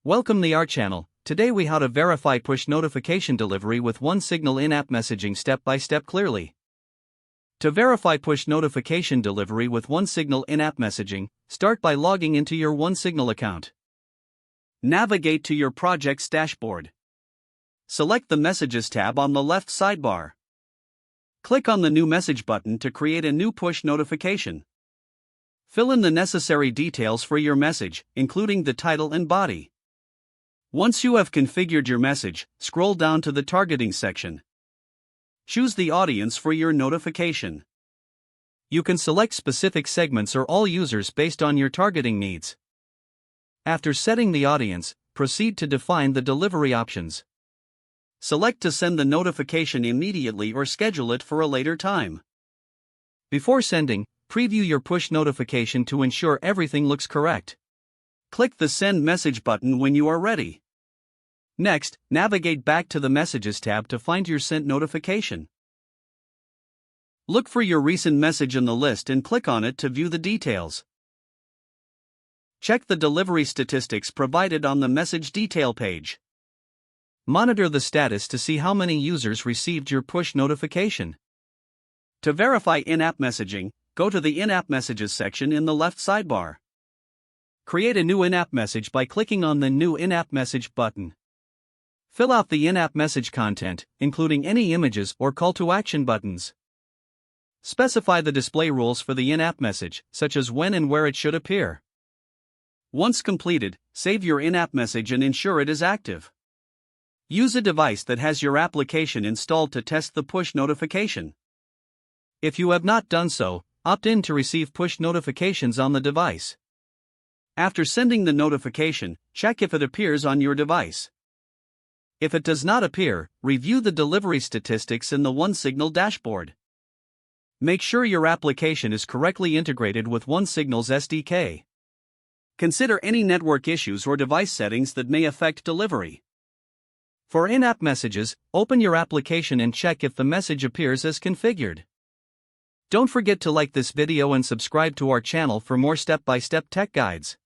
Welcome to our channel. Today we how to verify push notification delivery with OneSignal in-app messaging step by step clearly. To verify push notification delivery with OneSignal in-app messaging, start by logging into your OneSignal account. Navigate to your project's dashboard. Select the Messages tab on the left sidebar. Click on the New Message button to create a new push notification. Fill in the necessary details for your message, including the title and body. Once you have configured your message, scroll down to the Targeting section. Choose the audience for your notification. You can select specific segments or all users based on your targeting needs. After setting the audience, proceed to define the delivery options. Select to send the notification immediately or schedule it for a later time. Before sending, preview your push notification to ensure everything looks correct. Click the Send Message button when you are ready. Next, navigate back to the Messages tab to find your sent notification. Look for your recent message in the list and click on it to view the details. Check the delivery statistics provided on the message detail page. Monitor the status to see how many users received your push notification. To verify in-app messaging, go to the In-App Messages section in the left sidebar. Create a new in-app message by clicking on the New In-App Message button. Fill out the in-app message content, including any images or call to action buttons. Specify the display rules for the in-app message, such as when and where it should appear. Once completed, save your in-app message and ensure it is active. Use a device that has your application installed to test the push notification. If you have not done so, opt in to receive push notifications on the device. After sending the notification, check if it appears on your device. If it does not appear, review the delivery statistics in the OneSignal dashboard. Make sure your application is correctly integrated with OneSignal's SDK. Consider any network issues or device settings that may affect delivery. For in-app messages, open your application and check if the message appears as configured. Don't forget to like this video and subscribe to our channel for more step-by-step tech guides.